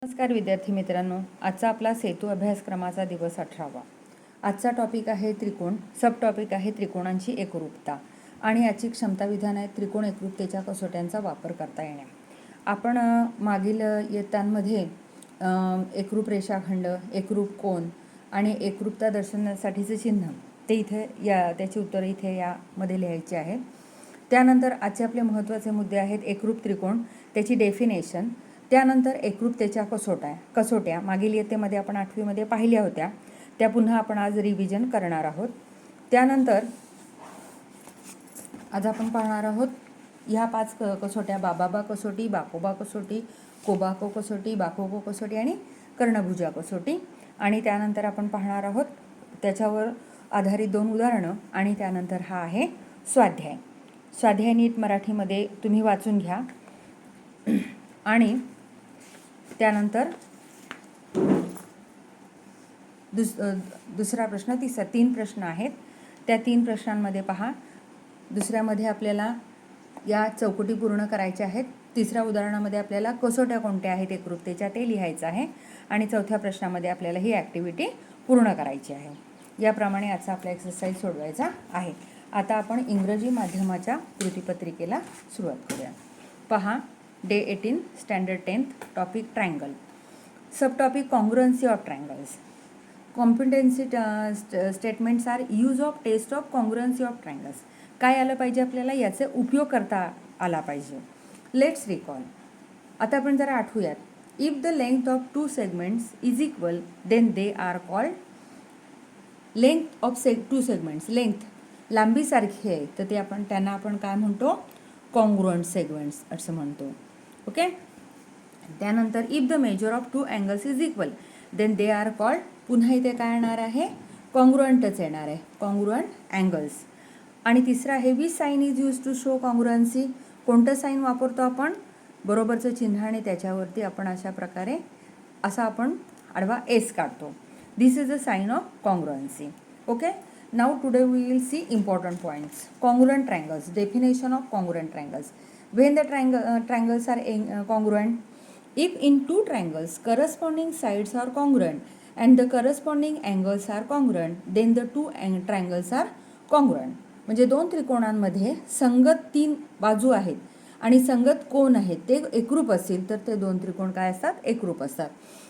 नमस्कार विद्यार्थी मित्रांनो, आजचा आपला सेतू अभ्यासक्रमाचा दिवस 18वा. आजचा टॉपिक आहे त्रिकोण. सब टॉपिक आहे त्रिकोणांची एकरूपता आणि याची क्षमता विधान आहे त्रिकोण एकरूपतेच्या कसोट्यांचा वापर करता येणे. आपण मागील इयत्तांमध्ये एकरूप रेषाखंड, एकरूप कोन आणि एकरूपता दर्शवण्यासाठीचे चिन्ह ते इथे त्याची उत्तरे इथे यामध्ये लिहायची आहे. त्यानंतर आजचे आपले महत्त्वाचे मुद्दे आहेत एकरूप त्रिकोण, त्याची डेफिनेशन, त्यानंतर एकरूपतेच्या कसोट्या मागील इयत्तेमध्ये आपण 8वीमध्ये पाहिल्या होत्या, त्या पुन्हा आपण आज रिव्हिजन करणार आहोत. त्यानंतर आज आपण पाहणार आहोत ह्या 5 कसोट्या: बाबाबा कसोटी, बाकोबा कसोटी, कोबाको कसोटी, बाकोको कसोटी आणि कर्णभुजा कसोटी. आणि त्यानंतर आपण पाहणार आहोत त्याच्यावर आधारित 2 उदाहरणं आणि त्यानंतर हा आहे स्वाध्याय. स्वाध्याय नीट मराठीमध्ये तुम्ही वाचून घ्या. आणि त्यानंतर दुसरा प्रश्न, 3 प्रश्न आहेत. त्या 3 प्रश्नांमध्ये पहा, दुसऱ्यामध्ये आपल्याला या चौकटी पूर्ण करायच्या आहेत, तिसऱ्या उदाहरणामध्ये आपल्याला कसोट्या कोणत्या आहेत एकरूपतेच्या ते लिहायचं आहे आणि चौथ्या प्रश्नामध्ये आपल्याला ही ॲक्टिव्हिटी पूर्ण करायची आहे. याप्रमाणे आजचा आपला एक्सरसाइज सोडवायचा आहे. आता आपण इंग्रजी माध्यमाच्या कृतीपत्रिकेला सुरुवात करूया. पहा, day 18 standard 10th, topic triangle. Sub topic congruency of triangles. Competency statements are use of test of congruency of triangles. काय आलं पाहिजे आपल्याला, याचे उपयोग करता आला पाहिजे. Let's recall. आता आपण जरा आठवूयात. If the length of 2 segments is equal then they are called. Length of 2 segments, length लांबी सारखी आहे तर ते त्यांना आपण काय म्हणतो, कॉन्ग्रुएंट सेगमेंट्स असं म्हणतो. ओके. त्यानंतर if the measure of 2 angles is equal then they are called. पुन्हा इथे काय येणार आहे, कॉन्ग्रुएंटच येणार आहे, कॉन्ग्रुएंट अँगल्स. आणि तिसरा आहे which sign is use to show congruency. कोणतं साईन वापरतो आपण, बरोबरचं चिन्ह आणि त्याच्यावरती आपण अशा प्रकारे असा आपण आडवा एस काढतो. This is a sign of congruency. Okay. Now today we will see important points. Congruent triangles. Definition of congruent triangles. When the triangles are congruent, if in 2 triangles corresponding sides are congruent and the corresponding angles are congruent, then the 2 triangles are congruent. म्हणजे 2 त्रिकोणांमध्ये संगत 3 बाजू आहेत आणि संगत कोण आहेत ते एकरूप असतील तर ते 2 त्रिकोण काय असतात, एकरूप असतात.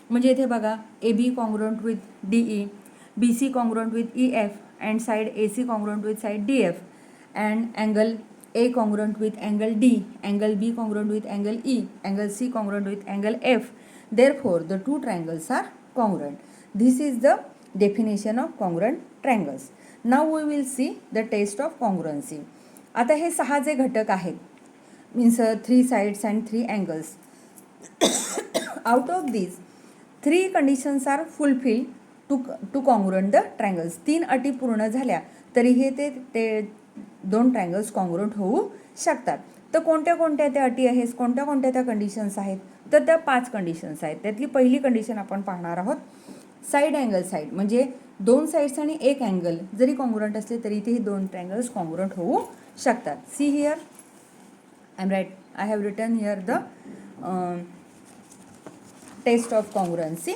म्हणजे इथे बघा, AB congruent with DE, BC congruent with EF and side AC congruent with side DF, and angle A congruent with angle D, angle B congruent with angle E, angle C congruent with angle F. Therefore, the 2 triangles are congruent. This is the definition of congruent triangles. Now we will see the test of congruency. आता हे 6 जे घटक आहेत, means 3 sides and 3 angles. Out of these 3 conditions are fulfilled two congruent the triangles. 3 अटी पूर्ण झाल्या तरीही ते 2 ट्रायंगल्स कॉन्ग्रुएंट होऊ शकतात. तर कोणत्या कोणत्या त्या अटी आहेत, कोणत्या कोणत्या त्या कंडिशन्स आहेत, तर त्या 5 कंडिशन्स आहेत. त्यातली पहिली कंडिशन आपण पाहणार आहोत. साईड अँगल साईड म्हणजे 2 साईड्स आणि 1 अँगल जरी कॉन्ग्रुएंट असले तरी ते 2 ट्रायंगल्स कॉन्ग्रुएंट होऊ शकतात. See here, I have written here the test of congruency.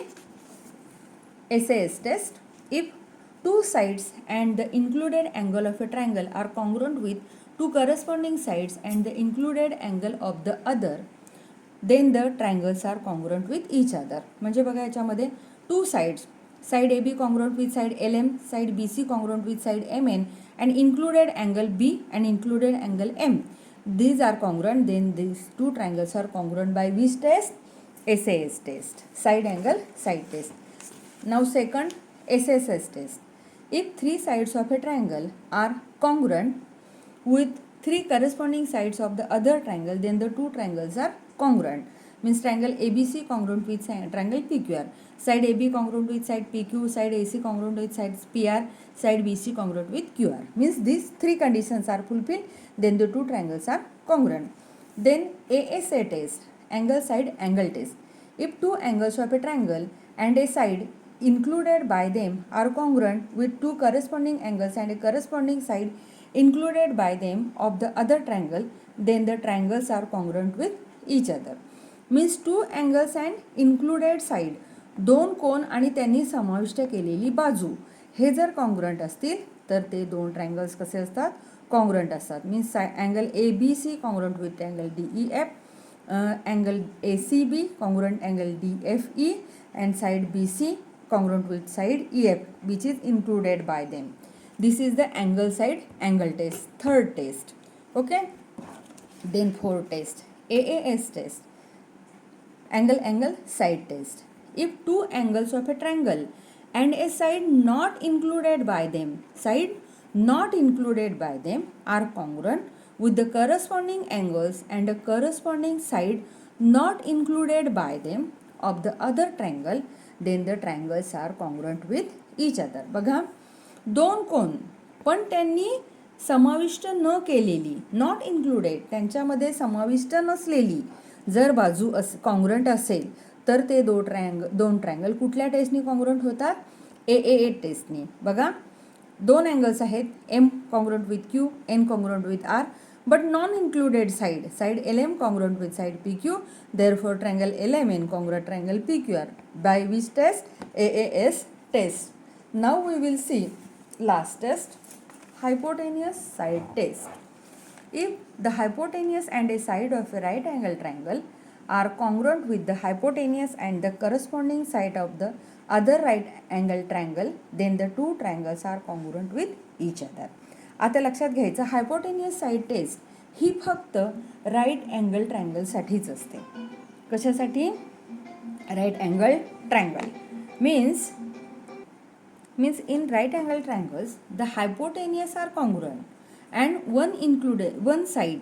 SAS test. If 2 sides and the included angle of a triangle are congruent with 2 corresponding sides and the included angle of the other, then the triangles are congruent with each other. म्हणजे बघा, याच्यामध्ये 2 sides, side AB congruent with side LM, side BC congruent with side MN, and included angle B and included angle M. These are congruent. Then these 2 triangles are congruent by which test? SAS test. Side angle side test. Now second, SSS test. If 3 sides of a triangle are congruent with 3 corresponding sides of the other triangle, then the 2 triangles are congruent. Means triangle ABC congruent with triangle PQR, side AB congruent with side PQ, side AC congruent with side PR, side BC congruent with QR. Means these 3 conditions are fulfilled, then the 2 triangles are congruent. Then ASA test, angle side angle test. If 2 angles of a triangle and a side included by them are congruent with 2 corresponding angles and a corresponding side included by them of the other triangle, then the triangles are congruent with each other. Means two angles and included side, दोन कोन आणि त्यांनी समाविष्ट केलेली बाजू, हे जर congruent असतील तर ते दोन ट्रायंगल्स कसे असतात, कॉन्ग्रंट असतात. Means angle ABC congruent with angle DEF, angle ACB congruent angle DFE, and side BC congruent with side EF, which is included by them. This is the angle side angle test, third test. Okay, then fourth test, AAS test, angle side test. If two angles of a triangle and a side not included by them are congruent with the corresponding angles and a corresponding side not included by them of the other triangle, then the triangles are congruent with each other. बघा, दोन कोण पण त्यांनी समाविष्ट न केलेली, not included, त्यांच्यामध्ये समाविष्ट नसलेली जर बाजू कॉन्ग्रंट असेल तर ते दोन ट्रायंगल कुठल्या टेस्टनी कॉन्ग्रंट होतात, AAA टेस्टनी. बघा, दोन अँगल्स आहेत, M congruent with Q, N congruent with R, but non-included side LM congruent with side PQ, therefore triangle LMN congruent triangle PQR, by which test, AAS test. Now we will see last test, hypotenuse side test. If the hypotenuse and a side of a right angle triangle are congruent with the hypotenuse and the corresponding side of the other right angle triangle, then the two triangles are congruent with each other. आता लक्षात घ्यायचं, hypotenuse side taste ही फक्त right angle ट्रायंगलसाठीच असते. कशासाठी, right angle triangle. Means in right angle triangles the hypotenuse are congruent and one side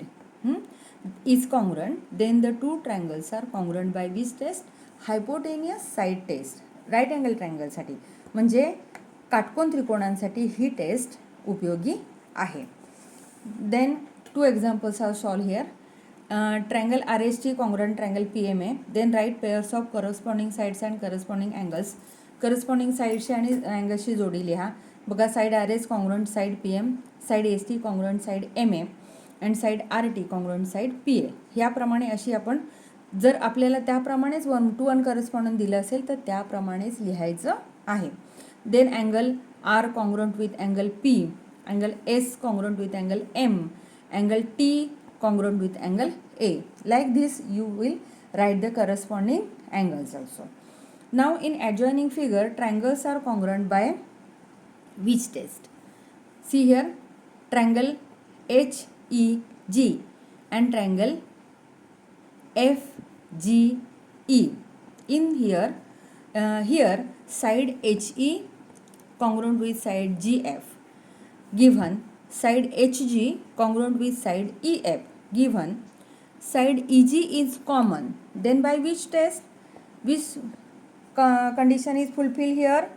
is congruent, then the two triangles are congruent by which test, hypotenuse side test. Right angle ट्रायंगलसाठी म्हणजे काटकोन त्रिकोणांसाठी ही test उपयोगी आहे. Then two examples are solve here. Triangle RST congruent triangle PMA, then write pairs of corresponding sides and corresponding angles. Corresponding साईडशी आणि अँगल्सची जोडी लिहा. बघा, side RS congruent side PM, side ST congruent side MA and side RT congruent side PA. ह्याप्रमाणे अशी आपण, जर आपल्याला त्याप्रमाणेच 1:1 करस्पॉन्डंट दिलं असेल तर त्याप्रमाणेच लिहायचं आहे. Then angle R congruent with angle P, angle S congruent with angle M, angle T congruent with angle A. Like this you will write the corresponding angles also. Now in adjoining figure, triangles are congruent by which test? See here, triangle HEG and triangle FGE. In here side HE congruent with side GF, given side HG congruent with side EF, given side EG is common, then by which test, which condition is fulfilled here,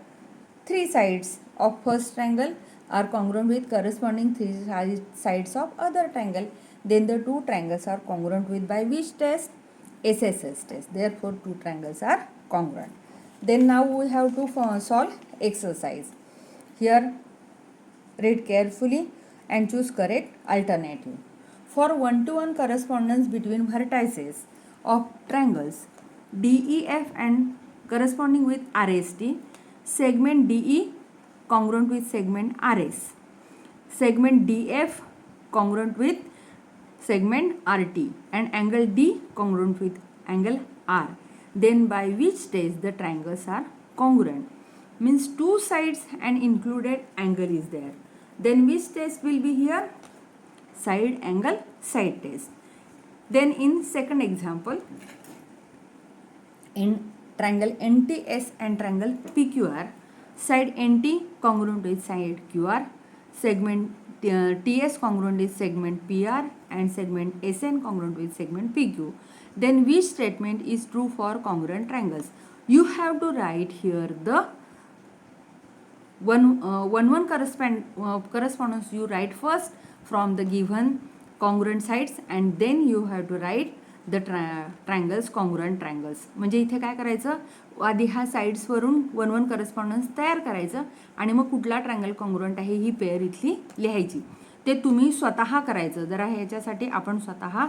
three sides of first triangle are congruent with corresponding three sides of other triangle, then the two triangles are congruent with by which test, SSS test. Therefore two triangles are congruent. Then now we have to solve exercise. Here read carefully and choose correct alternative. For 1:1 correspondence between vertices of triangles DEF and corresponding with RST, segment DE congruent with segment RS, segment DF congruent with segment RT, and angle D congruent with angle R, then by which test the triangles are congruent. Means two sides and included angle is there. Then which test will be here? Side angle side test. Then in second example, in triangle NTS and triangle PQR, side NT congruent with side QR, segment TS congruent with segment PR, and segment SN congruent with segment PQ. Then which statement is true for congruent triangles? You have to write here the 1:1 correspondence you write first from the given congruent sides, and then you have to write the triangles congruent triangles. म्हणजे इथे काय करायचं, आधी हा साईड्सवरून 1:1 correspondence तयार करायचं आणि मग कुठला ट्रायंगल कॉन्ग्रुएंट आहे ही पेअर इथली लिहायची. ते तुम्ही स्वतः करायचं, जरा ह्याच्यासाठी आपण स्वतः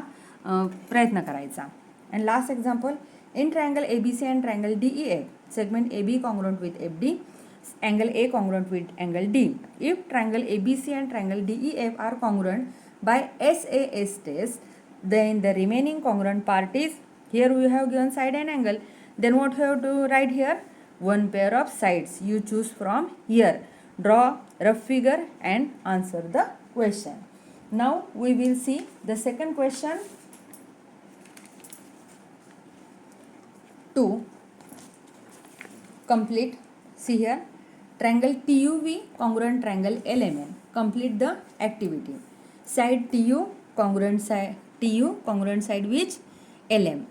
प्रयत्न करायचा. And last example, in triangle ABC and triangle DEF, segment AB congruent with FD, angle A congruent with angle D. If triangle ABC and triangle DEF are congruent by SAS test, then the remaining congruent part is, here we have given side and angle, then what you have to write here? One pair of sides. You choose from here. Draw rough figure and answer the question. Now we will see the second question. To complete, see here, triangle TUV congruent triangle LMN. Complete the activity. Side TU congruent side which? LM.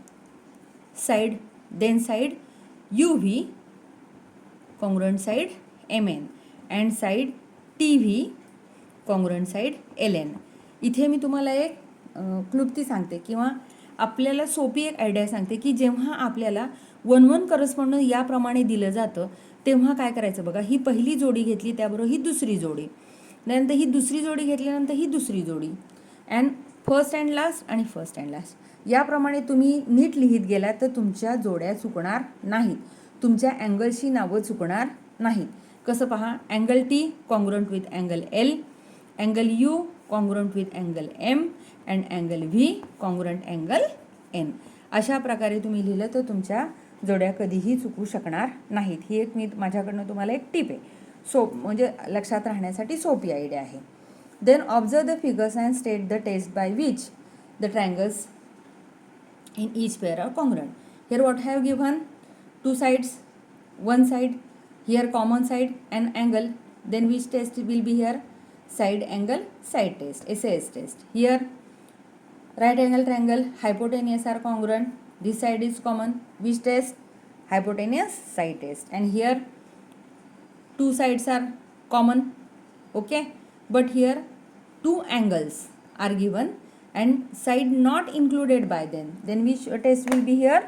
Side, then side UV congruent side MN and side TV congruent side LN. इथे मी तुम्हाला एक क्लुप्ती सांगते किंवा आपल्याला सोपी एक idea सांगते की जेव्हा आपल्याला 1-1 करस्पॉन्डन्स याप्रमाणे दिलं जातं तेव्हा काय करायचं बघा. ही पहिली जोडी घेतली त्याबरोबर ही दुसरी जोडी, नंतर ही दुसरी जोडी घेतल्यानंतर ही दुसरी जोडी, अँड फर्स्ट अँड लास्ट आणि फर्स्ट अँड लास्ट याप्रमाणे तुम्ही नीट लिहित गेलात तर तुमच्या जोड्या चुकणार नाहीत, तुमच्या अँगलची नावं चुकणार नाहीत. कसं पहा, angle T congruent with angle L, angle U congruent with angle M and angle V congruent angle N. अशा प्रकारे तुम्ही लिहिलं तर तुमच्या जोड्या कधीही चुकू शकणार नाहीत. ही एक मी माझ्याकडनं तुम्हाला एक टिप आहे, म्हणजे लक्षात राहण्यासाठी सोपी आयडिया आहे. Then observe the figures and state the test by which the triangles in each pair are congruent. Here what have given two sides, one side, here common side and angle, then which test will be here? Side angle side test, SAS test. Here right angle triangle hypotenuse are congruent, this side is common, which test? Hypotenuse side test. And here two sides are common, okay, but here two angles are given and side not included by them, then which test will be here?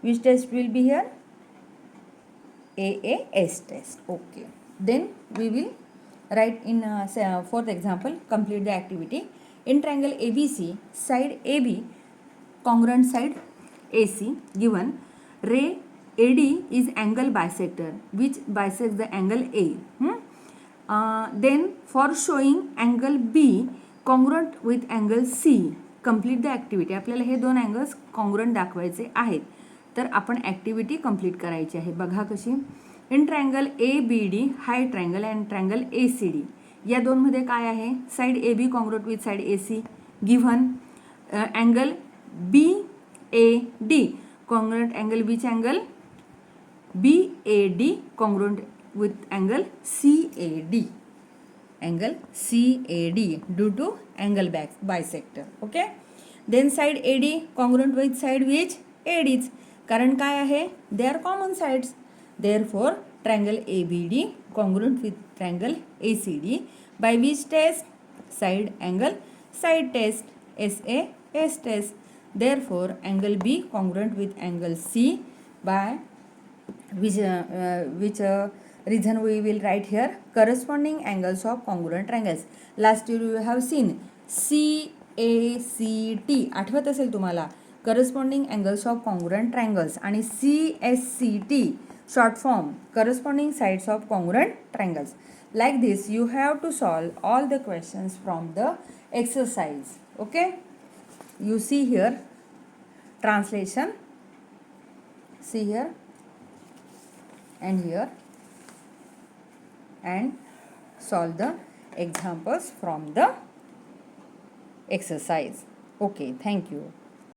Which test will be here? AAS test. Okay, then we will write in fourth example, complete the activity. In triangle ABC, side AB congruent side AC given, ray AD is angle bisector which bisects the angle A. Then for showing angle B congruent with angle C, complete the activity. आपल्याला हे दोन angles congruent दाखवायचे आहेत, तर आपण activity complete करायची आहे. बघा कशी. इन ट्रायंगल ABD हाय ट्रायंगल अँड ट्रायंगल ACD या दोनमध्ये काय आहे? Side AB congruent with side AC given, angle BAD congruent angle which angle BAD congruent with angle CAD, angle CAD due to angle bisector. Okay, then side AD congruent with side which ADच, कारण काय आहे? They are common sides. Therefore triangle ABD congruent with triangle ACD by which test? Side angle side test, SAS test. Therefore angle B congruent with angle C by which reason we will write here? Corresponding angles of congruent triangles. Last year you have seen CACT, आठवत असेल तुम्हाला, corresponding angles of congruent triangles, आणि CSCT short form, corresponding sides of congruent triangles. Like this you have to solve all the questions from the exercise. Okay, you see here translation, see here and here, and solve the examples from the exercise. Okay, thank you.